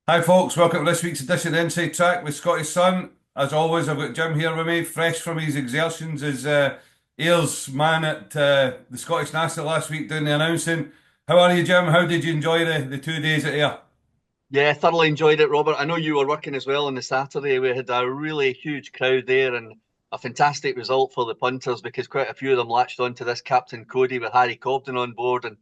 Hi folks, welcome to this week's edition of Inside Track with Scottish Sun. As always, I've got Jim here with me, fresh from his exertions as Ayers man at the Scottish National last week doing the announcing. How are you, Jim? How did you enjoy the 2 days at Ayr? Yeah, thoroughly enjoyed it, Robert. I know you were working as well on the Saturday. We had a really huge crowd there and a fantastic result for the punters because quite a few of them latched on to this Captain Cody with Harry Cobden on board. And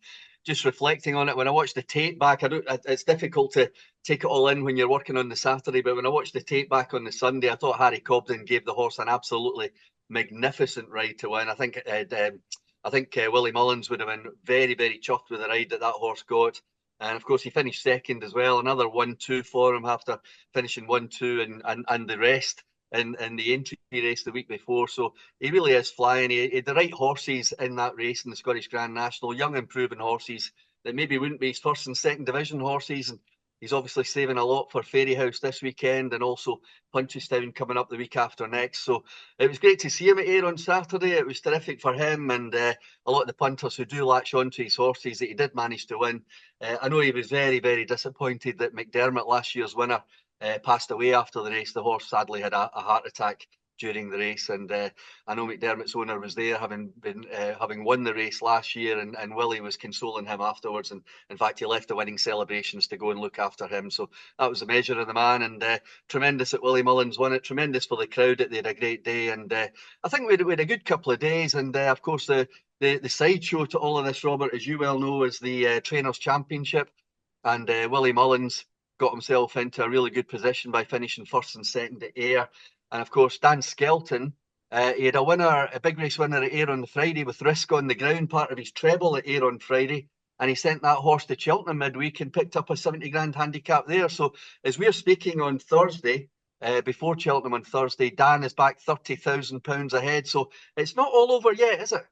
just reflecting on it, when I watched the tape back, it's difficult to take it all in when you're working on the Saturday, but when I watched the tape back on the Sunday, I thought Harry Cobden gave the horse an absolutely magnificent ride to win. I think Willie Mullins would have been very, very chuffed with the ride that horse got. And of course, he finished second as well. Another 1-2 for him after finishing 1-2 and the rest in the entry race the week before. So he really is flying. He had the right horses in that race in the Scottish Grand National, young and proven horses that maybe wouldn't be his first and second division horses. And he's obviously saving a lot for Fairyhouse this weekend and also Punchestown coming up the week after next. So it was great to see him at Ayr on Saturday. It was terrific for him and a lot of the punters who do latch onto his horses that he did manage to win. I know he was very, very disappointed that McDermott, last year's winner, passed away after the race. The horse sadly had a heart attack during the race, and I know McDermott's owner was there, having won the race last year, and Willie was consoling him afterwards. And in fact, he left the winning celebrations to go and look after him. So that was the measure of the man, and tremendous that Willie Mullins won it. Tremendous for the crowd that they had a great day, and I think we had a good couple of days, and of course the sideshow to all of this, Robert, as you well know, is the Trainers' Championship. And Willie Mullins got himself into a really good position by finishing first and second at Ayr. And of course, Dan Skelton, he had a big race winner at Ayr on the Friday with Risk on the ground, part of his treble at Ayr on Friday. And he sent that horse to Cheltenham midweek and picked up a 70 grand handicap there. So as we're speaking on Thursday, before Cheltenham on Thursday, Dan is back £30,000 ahead. So it's not all over yet, is it?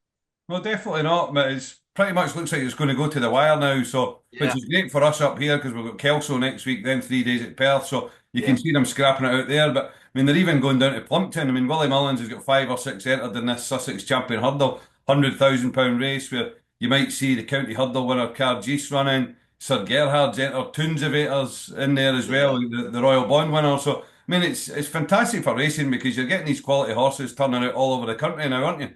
Well, definitely not, but it's pretty much looks like it's going to go to the wire now. So, which Yeah, is great for us up here because we've got Kelso next week, then 3 days at Perth. So you yeah. can see them scrapping it out there. But I mean, they're even going down to Plumpton. I mean, Willie Mullins has got five or six entered in this Sussex Champion Hurdle, £100,000 race where you might see the County Hurdle winner Cargeese running. Sir Gerhard's entered Toons Avatars in there as well, Yeah. the Royal Bond winner. So I mean, it's fantastic for racing because you're getting these quality horses turning out all over the country now, aren't you?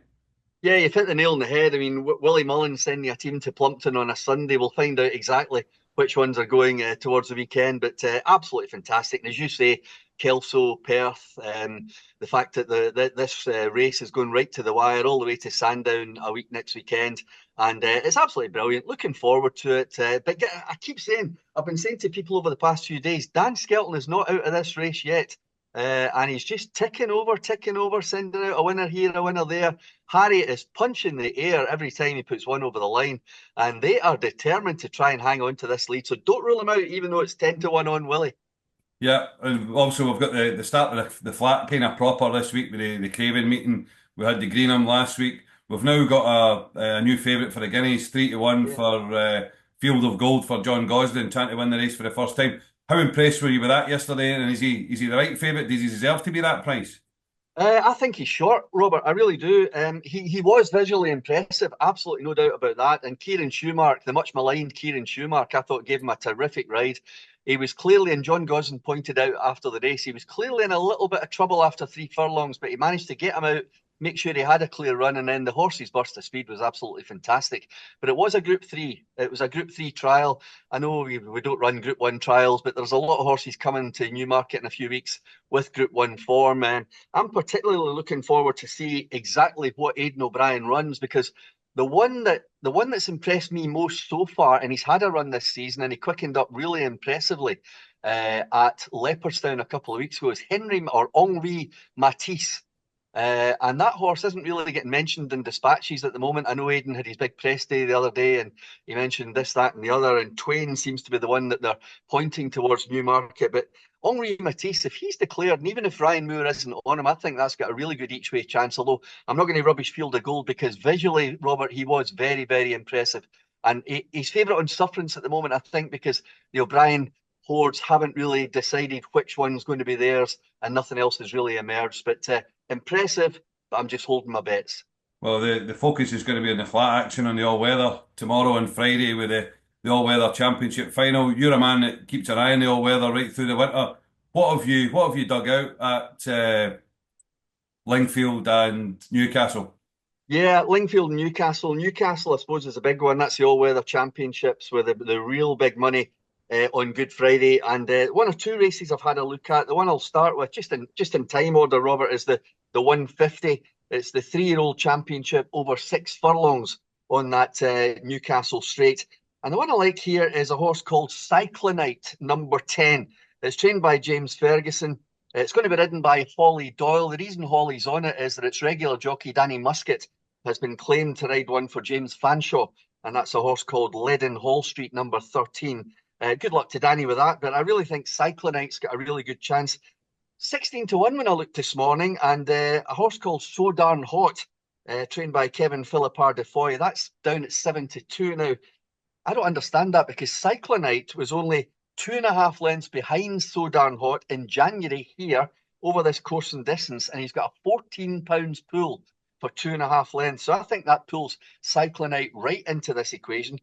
Yeah, you've hit the nail on the head. I mean, Willie Mullins sending a team to Plumpton on a Sunday. We'll find out exactly which ones are going towards the weekend, but absolutely fantastic. And as you say, Kelso, Perth, the fact that this race is going right to the wire, all the way to Sandown a week next weekend, and it's absolutely brilliant. Looking forward to it. I keep saying, I've been saying to people over the past few days, Dan Skelton is not out of this race yet. And he's just ticking over, sending out a winner here, a winner there. Harry is punching the air every time he puts one over the line, and they are determined to try and hang on to this lead. So don't rule him out, even though it's 10-1 on Willie. Yeah, and also we've got the start of the flat kind of proper this week with the Craven meeting. We had the Greenham last week. We've now got a new favourite for the Guineas, 3-1 Yeah. for Field of Gold for John Gosden, trying to win the race for the first time. How impressed were you with that yesterday? And is he the right favourite? Does he deserve to be that price? I think he's short, Robert. I really do. He was visually impressive, absolutely no doubt about that. And Kieran Schumark, the much maligned Kieran Schumark, I thought gave him a terrific ride. He was clearly, and John Gosden pointed out after the race, he was clearly in a little bit of trouble after three furlongs, but he managed to get him out, make sure he had a clear run, and then the horse's burst of speed was absolutely fantastic. But it was a Group 3. It was a Group 3 trial. I know we don't run Group 1 trials, but there's a lot of horses coming to Newmarket in a few weeks with Group 1 form. And I'm particularly looking forward to see exactly what Aidan O'Brien runs because the one that's impressed me most so far, and he's had a run this season, and he quickened up really impressively at Leopardstown a couple of weeks ago, is Henri Matisse. And that horse isn't really getting mentioned in dispatches at the moment. I know Aidan had his big press day the other day, and he mentioned this, that, and the other. And Twain seems to be the one that they're pointing towards Newmarket. But Henri Matisse, if he's declared, and even if Ryan Moore isn't on him, I think that's got a really good each way chance. Although I'm not going to rubbish Field of Gold because visually, Robert, he was very, very impressive. And he's favourite on sufferance at the moment, I think, because the O'Brien hordes haven't really decided which one's going to be theirs, and nothing else has really emerged. But impressive, but I'm just holding my bets. Well, the focus is going to be on the flat action on the all weather tomorrow and Friday with the the all-weather championship final. You're a man that keeps an eye on the all-weather right through the winter. What have you dug out at Lingfield and Newcastle? Yeah, Lingfield and Newcastle. Newcastle, I suppose, is a big one. That's the all-weather championships with the real big money on Good Friday. And one or two races I've had a look at. The one I'll start with, just in time order, Robert, is the 150. It's the 3-year-old championship over 6 furlongs on that Newcastle straight. And the one I like here is a horse called Cyclonite, number 10. It's trained by James Ferguson. It's going to be ridden by Holly Doyle. The reason Holly's on it is that its regular jockey, Danny Muscat, has been claimed to ride one for James Fanshawe, and that's a horse called Leaden Hall Street, number 13. Good luck to Danny with that, but I really think Cyclonite's got a really good chance. 16 to 1 when I looked this morning, and a horse called So Darn Hot, trained by Kevin Philippard de Foy, that's down at 7 to 2 now. I don't understand that because Cyclonite was only 2.5 lengths behind So Darn Hot in January here over this course and distance, and he's got a £14 pool for 2.5 lengths. So I think that pulls Cyclonite right into this equation.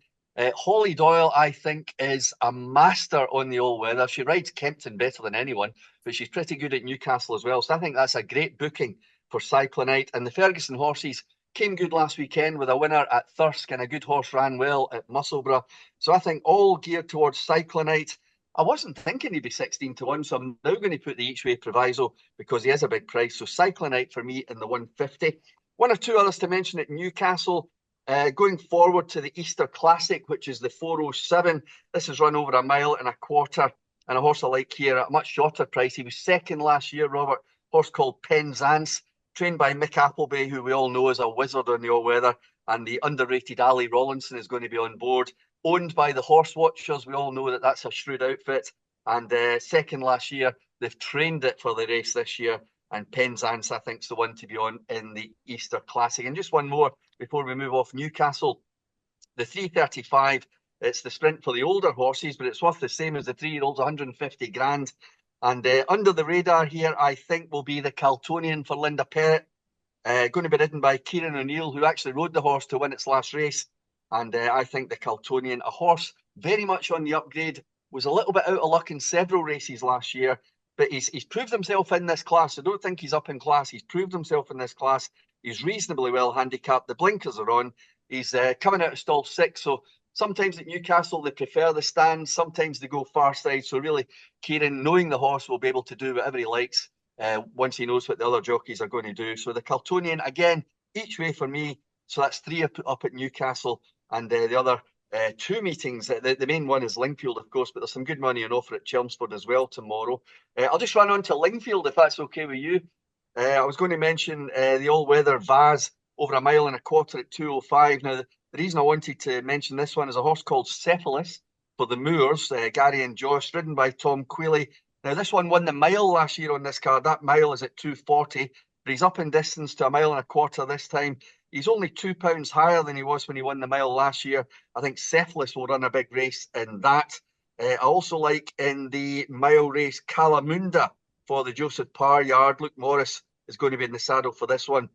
Holly Doyle, I think, is a master on the all-weather. She rides Kempton better than anyone, but she's pretty good at Newcastle as well. So I think that's a great booking for Cyclonite. And the Ferguson horses came good last weekend with a winner at Thirsk, and a good horse ran well at Musselburgh. So I think all geared towards Cyclonite. I wasn't thinking he'd be 16 to 1, so I'm now going to put the each way proviso because he is a big price. So Cyclonite for me in the 150. One or two others to mention at Newcastle. Going forward to the Easter Classic, which is the 407. This is run over 1.25 miles, and a horse I like here at a much shorter price. He was second last year, Robert. Horse called Penzance, trained by Mick Appleby, who we all know is a wizard on the all-weather, and the underrated Ali Rollinson is going to be on board. Owned by the Horse Watchers, we all know that that's a shrewd outfit, and second last year. They've trained it for the race this year, and Penzance, I think, is the one to be on in the Easter Classic. And just one more before we move off Newcastle. The 335, it's the sprint for the older horses, but it's worth the same as the 3-year-olds, 150 grand. And under the radar here, I think, will be the Caltonian for Linda Perrott. Going to be ridden by Kieran O'Neill, who actually rode the horse to win its last race. And I think the Caltonian, a horse very much on the upgrade, was a little bit out of luck in several races last year, but he's proved himself in this class. I don't think he's up in class. He's proved himself in this class. He's reasonably well handicapped. The blinkers are on. He's coming out of stall 6. So sometimes at Newcastle, they prefer the stands. Sometimes they go far side. So really, Kieran, knowing the horse, will be able to do whatever he likes once he knows what the other jockeys are going to do. So the Caltonian, again, each way for me. So that's 3 up at Newcastle. And the other 2 meetings, the main one is Lingfield, of course, but there's some good money on offer at Chelmsford as well tomorrow. I'll just run on to Lingfield, if that's okay with you. I was going to mention the all-weather Vase over 1.25 miles at 205. Now, the reason I wanted to mention this one is a horse called Cephalus for the Moors, Gary and Josh, ridden by Tom Quealy. Now, this one won the mile last year on this card. That mile is at 240, but he's up in distance to 1.25 miles this time. He's only £2 higher than he was when he won the mile last year. I think Cephalus will run a big race in that. I also like in the mile race Calamunda for the Joseph Parr yard. Luke Morris is going to be in the saddle for this one.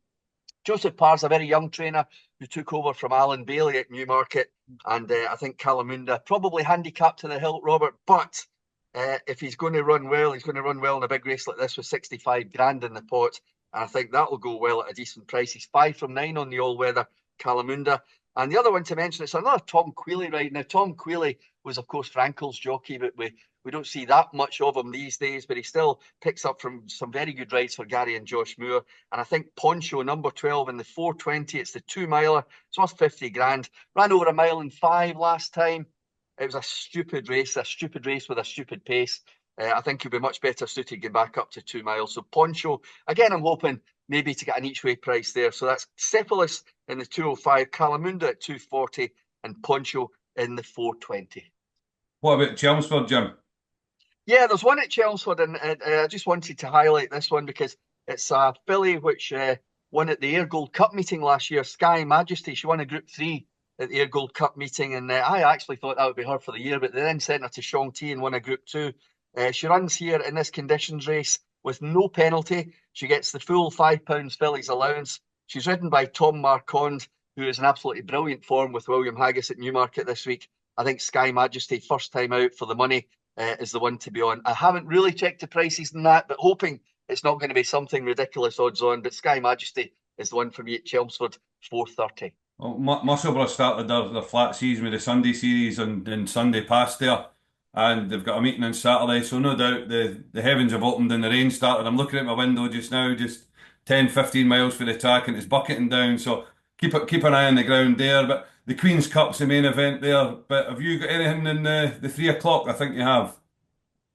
Joseph Parr's a very young trainer who took over from Alan Bailey at Newmarket. And I think Calamunda probably handicapped to the hilt, Robert. But if he's going to run well, he's going to run well in a big race like this with 65 grand in the pot. And I think that will go well at a decent price. He's 5 from 9 on the all-weather Calamunda. And the other one to mention, it's another Tom Quealy ride. Now, Tom Quealy was, of course, Frankel's jockey, but we don't see that much of him these days, but he still picks up from some very good rides for Gary and Josh Moore. And I think Poncho, number 12 in the 420, it's the 2-miler. It's worth 50 grand. Ran over 1.5 miles last time. It was a stupid race with a stupid pace. I think he'll be much better suited getting back up to 2 miles. So Poncho, again, I'm hoping maybe to get an each way price there. So that's Cephalus in the 205, Calamunda at 240, and Poncho in the 420. What about Chelmsford, Jim? Yeah, there's one at Chelmsford, and I just wanted to highlight this one because it's a filly which won at the Ayr Gold Cup meeting last year, Sky Majesty. She won a Group 3 at the Ayr Gold Cup meeting, and I actually thought that would be her for the year, but they then sent her to Shong T and won a Group 2. She runs here in this conditions race with no penalty. She gets the full £5 fillies allowance. She's ridden by Tom Marquand, who is in absolutely brilliant form with William Haggis at Newmarket this week. I think Sky Majesty, first time out for the money, is the one to be on. I haven't really checked the prices in that, but hoping it's not going to be something ridiculous odds on. But Sky Majesty is the one for me at Chelmsford, 4:30. Well, Musselburgh started their flat season with the Sunday series and Sunday past there, and they've got a meeting on Saturday. So no doubt the heavens have opened and the rain started. I'm looking at my window just now, just 10, 15 miles for the track, and it's bucketing down. So keep an eye on the ground there. But the Queen's Cup's the main event there. But have you got anything in the 3 o'clock? I think you have.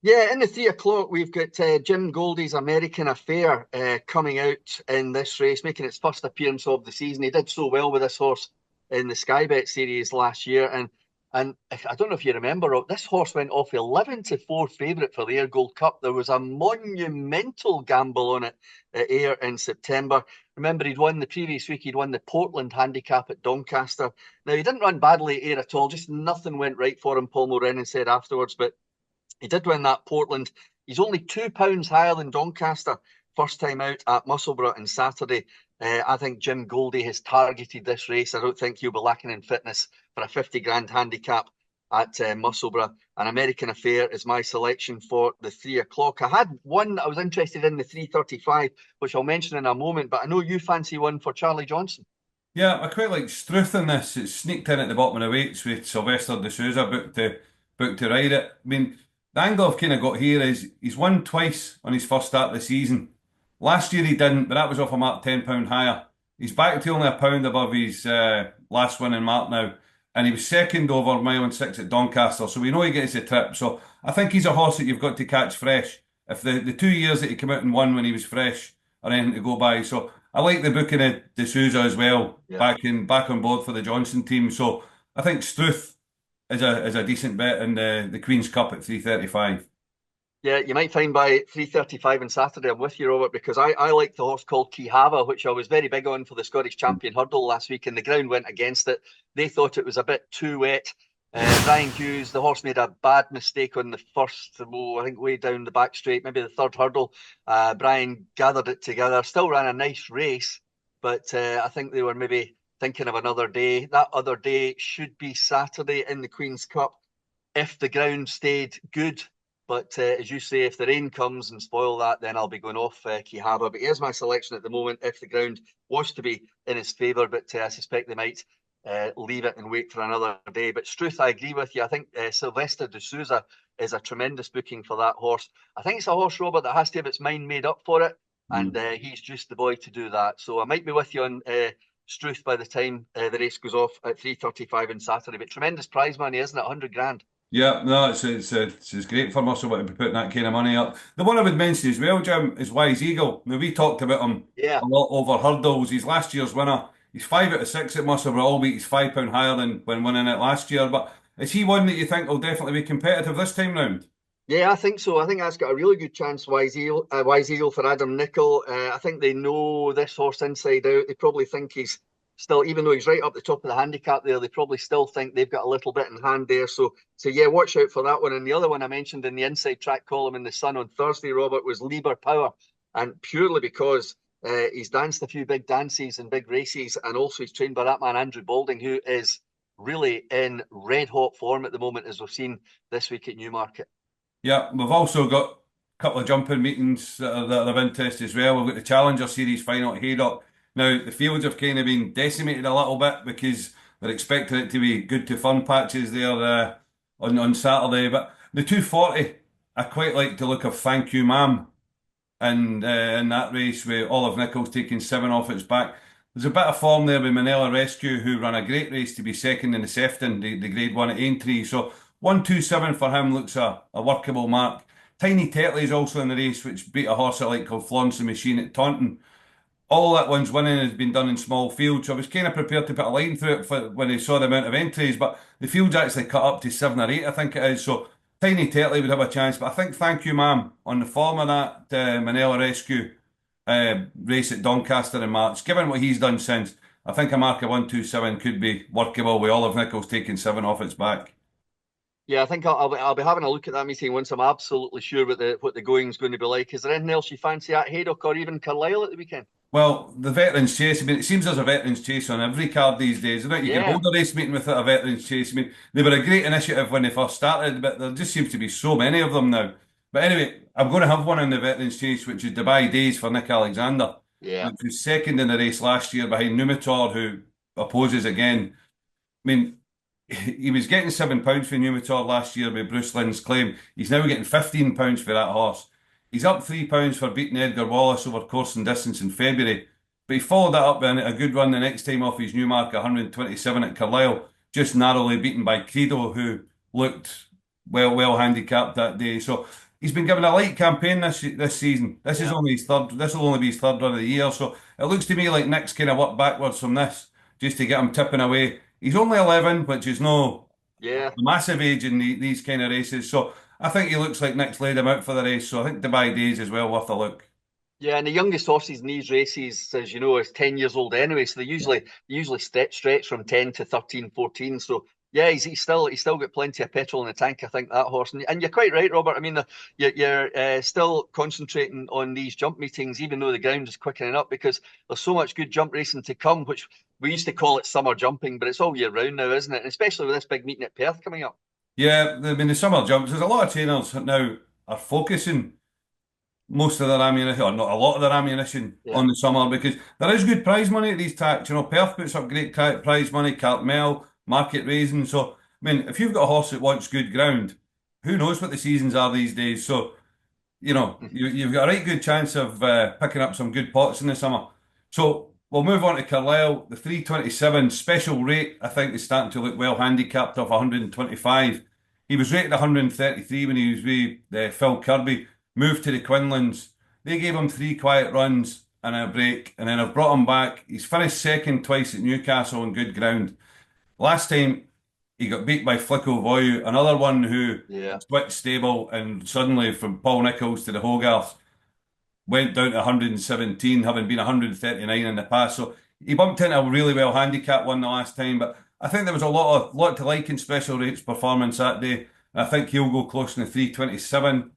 Yeah, in the 3 o'clock, we've got Jim Goldie's American Affair coming out in this race, making its first appearance of the season. He did so well with this horse in the Sky Bet series last year, and I don't know if you remember, this horse went off 11-4 favourite for the Ayr Gold Cup. There was a monumental gamble on it at Ayr in September. Remember, he'd won the previous week. He'd won the Portland handicap at Doncaster. Now, he didn't run badly at Ayr at all. Just nothing went right for him, Paul Mulrennan said afterwards, but he did win that Portland. He's only £2 higher than Doncaster. First time out at Musselburgh on Saturday. I think Jim Goldie has targeted this race. I don't think he'll be lacking in fitness for a 50 grand handicap at Musselburgh. An American Affair is my selection for the 3 o'clock. I had one I was interested in, the 3:35, which I'll mention in a moment, but I know you fancy one for Charlie Johnson. Yeah, I quite like Struth in this. It's sneaked in at the bottom of the weights with Sylvester de Souza booked to ride it. I mean, the angle I've kind of got here is he's won twice on his first start of the season. Last year he didn't, but that was off a mark £10 higher. He's back to only a pound above his last winning mark now, and he was second over a mile and six at Doncaster, so we know he gets the trip. So I think he's a horse that you've got to catch fresh. If the 2 years that he came out and won when he was fresh are anything to go by, so I like the booking of de Souza as well, Yeah. back on board for the Johnson team. So I think Struth is a decent bet in the Queen's Cup at 3:35. Yeah, you might find by 3:35 on Saturday, I'm with you, Robert, because I like the horse called Kihava, which I was very big on for the Scottish Champion Hurdle last week, and the ground went against it. They thought it was a bit too wet. Ryan Hughes, the horse, made a bad mistake on the first, I think way down the back straight, maybe the third hurdle. Brian gathered it together, still ran a nice race, but I think they were maybe thinking of another day. That other day should be Saturday in the Queen's Cup if the ground stayed good. But as you say, if the rain comes and spoil that, then I'll be going off Kihava. But here's my selection at the moment if the ground was to be in his favour. But I suspect they might leave it and wait for another day. But Struth, I agree with you. I think Sylvester de Souza is a tremendous booking for that horse. I think it's a horse, Robert, that has to have its mind made up for it. And he's just the boy to do that. So I might be with you on Struth by the time the race goes off at 3:35 on Saturday. But tremendous prize money, isn't it? 100 grand. Yeah, no, it's great for Muscle to be putting that kind of money up. The one I would mention as well, Jim, is Wise Eagle. Now, we talked about him Yeah. a lot over hurdles. He's last year's winner. He's 5 out of 6 at Muscle, albeit he's £5 higher than when winning it last year. But is he one that you think will definitely be competitive this time round? Yeah, I think so. I think that's got a really good chance, Wise Eagle for Adam Nicol. I think they know this horse inside out. They probably think he's still, even though he's right up the top of the handicap there, they probably still think they've got a little bit in hand there. So yeah, watch out for that one. And the other one I mentioned in the inside track column in the Sun on Thursday, Robert, was Lieber Power. And purely because he's danced a few big dances and big races, and also he's trained by that man, Andrew Balding, who is really in red hot form at the moment, as we've seen this week at Newmarket. Yeah, we've also got a couple of jumping meetings that are of interest as well. We've got the Challenger Series final at Haydock. Now, the fields have kind of been decimated a little bit because they're expecting it to be good to fun patches there on Saturday. But the 240, I quite like to look of Thank You Ma'am in that race with Olive Nichols taking 7 off its back. There's a bit of form there with Manila Rescue, who ran a great race to be second in the Sefton, the Grade 1 at Aintree. So 127 for him looks a workable mark. Tiny Tetley is also in the race, which beat a horse I like called Florence the Machine at Taunton. All that one's winning has been done in small fields, so I was kind of prepared to put a line through it when I saw the amount of entries, but the field's actually cut up to 7 or 8, I think it is. So Tiny Tetley would have a chance, but I think Thank You Ma'am on the form of that Manila Rescue race at Doncaster in March, given what he's done since, I think a mark of 127 could be workable with Olive Nichols taking 7 off its back. Yeah, I think I'll be having a look at that meeting once I'm absolutely sure what the going's going to be like. Is there anything else you fancy at Haydock or even Carlisle at the weekend? Well, the Veterans Chase, I mean, it seems there's a Veterans Chase on every card these days, isn't it? You can Yeah, hold a race meeting without a Veterans Chase. I mean, they were a great initiative when they first started, but there just seems to be so many of them now. But anyway, I'm going to have one in the Veterans Chase, which is Dubai Days for Nick Alexander, yeah, which was second in the race last year behind Numitor, who opposes again. I mean, he was getting £7 for Numitor last year with Bruce Lynn's claim. He's now getting £15 for that horse. He's up £3 for beating Edgar Wallace over course and distance in February. But he followed that up with a good run the next time off his new mark, 127 at Carlisle, just narrowly beaten by Credo, who looked well handicapped that day. So he's been given a light campaign this season. This is yeah, only his third. This will only be his third run of the year. So it looks to me like Nick's kind of worked backwards from this just to get him tipping away. He's only 11, which is no yeah. a massive age in these kind of races. So I think he looks like Nick's laid him out for the race. So I think Dubai Days is well worth a look. Yeah, and the youngest horses in these races, as you know, is 10 years old anyway. So they usually stretch from 10 to 13, 14. So yeah, he's still got plenty of petrol in the tank, I think, that horse. And you're quite right, Robert. I mean, you're still concentrating on these jump meetings, even though the ground is quickening up, because there's so much good jump racing to come, which we used to call it summer jumping, but it's all year round now, isn't it? And especially with this big meeting at Perth coming up. Yeah, I mean the summer jumps. There's a lot of trainers that now are focusing most of their ammunition, or not a lot of their ammunition, Yeah, on the summer because there is good prize money at these tracks. You know, Perth puts up great prize money, Cartmel, market raising. So, I mean, if you've got a horse that wants good ground, who knows what the seasons are these days? So, you know, you've got a right good chance of picking up some good pots in the summer. So we'll move on to Carlisle. The 327 special rate, I think, is starting to look well handicapped off 125. He was rated 133 when he was with Phil Kirby, moved to the Quinlan's. They gave him three quiet runs and a break, and then I've brought him back. He's finished second twice at Newcastle on good ground. Last time he got beat by Flicko Voyu, another one who yeah, switched stable and suddenly from Paul Nichols to the Hogarth went down to 117, having been 139 in the past. So he bumped into a really well handicapped one the last time, but I think there was a lot to like in Special Rate's performance that day. I think he'll go close in the 327.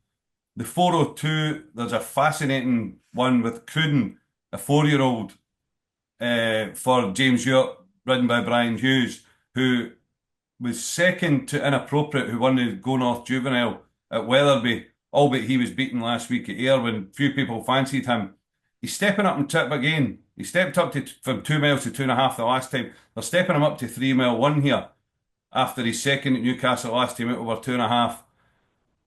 The 402, there's a fascinating one with Cruden, a 4-year-old for James Ewart, ridden by Brian Hughes, who was second to Inappropriate, who won the Go North Juvenile at Wetherby, albeit he was beaten last week at Ayr when few people fancied him. He's stepping up in tip again. He stepped up to from 2 miles to 2.5 the last time. They're stepping him up to 3 mile one here after his second at Newcastle last time out over 2.5.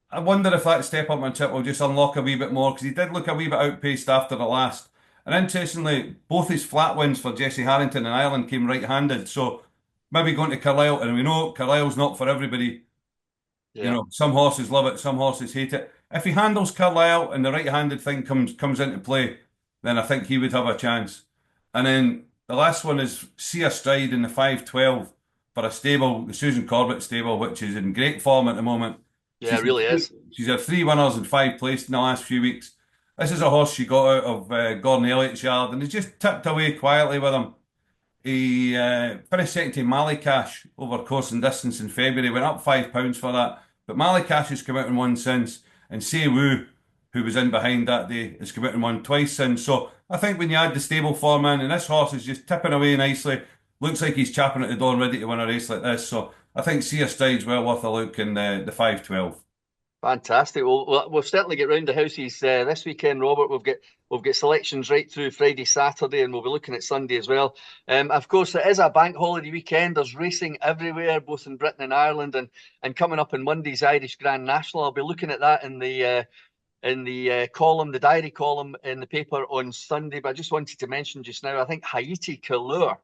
I wonder if that step up on tip will just unlock a wee bit more because he did look a wee bit outpaced after the last. And interestingly, both his flat wins for Jesse Harrington in Ireland came right-handed. So maybe going to Carlisle, and we know Carlisle's not for everybody. You yeah. know, some horses love it, some horses hate it. If he handles Carlisle and the right-handed thing comes into play, then I think he would have a chance. And then the last one is See a Stride in the 512 for a stable, the Susan Corbett stable, which is in great form at the moment. Yeah, it really is. She's had three winners and five placed in the last few weeks. This is a horse she got out of Gordon Elliott's yard and has just tipped away quietly with him. He finished second to Malikash over course and distance in February, went up £5 for that. But Malikash has come out and won since, and Say Woo, who was in behind that day, has come out and won twice since. So I think when you add the stable form in, and this horse is just tipping away nicely, looks like he's chapping at the door ready to win a race like this. So I think See a Stride's well worth a look in the 512. Fantastic. Well, we'll certainly get round the houses this weekend, Robert. We've got selections right through Friday, Saturday, and we'll be looking at Sunday as well. Of course, it is a bank holiday weekend. There's racing everywhere, both in Britain and Ireland, and coming up on Monday's Irish Grand National. I'll be looking at that in the column, the diary column in the paper on Sunday. But I just wanted to mention just now, I think Haiti Couleur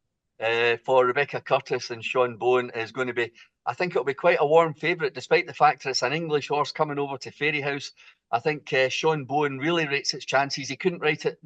for Rebecca Curtis and Sean Bowen is going to be, I think it'll be quite a warm favourite, despite the fact that it's an English horse coming over to Fairyhouse. I think Sean Bowen really rates its chances. He couldn't ride it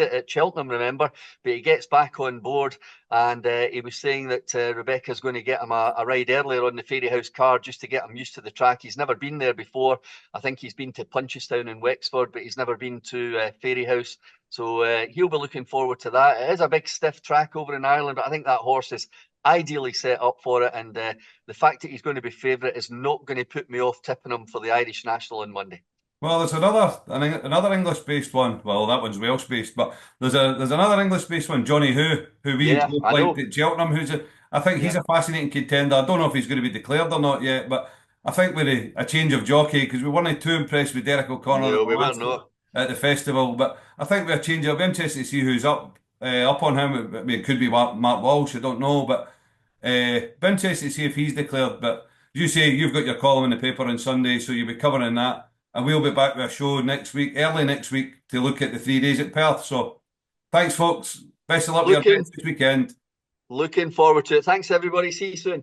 at Cheltenham, remember, but he gets back on board, and he was saying that Rebecca's going to get him a ride earlier on the Fairyhouse card just to get him used to the track. He's never been there before. I think he's been to Punchestown and Wexford, but he's never been to Fairyhouse. So he'll be looking forward to that. It is a big stiff track over in Ireland, but I think that horse is ideally set up for it. And the fact that he's going to be favourite is not going to put me off tipping him for the Irish National on Monday. Well, there's another English-based one. Well, that one's Welsh-based, but there's another English-based one, Johnny who we Yeah, both I liked know. at Cheltenham. I think he's Yeah. a fascinating contender. I don't know if he's going to be declared or not yet, but I think with a change of jockey, because we weren't too impressed with Derek O'Connor at No, the we were last not. at the festival, but I think with a change, it'll be interesting to see who's up on him. I mean, it could be Mark Walsh. I don't know, but be interested to see if he's declared. But as you say, you've got your column in the paper on Sunday, so you'll be covering that. And we'll be back with a show next week, early next week, to look at the 3 days at Perth. So thanks, folks. Best of luck with your Looking bets this weekend. looking forward to it. Thanks, everybody. See you soon.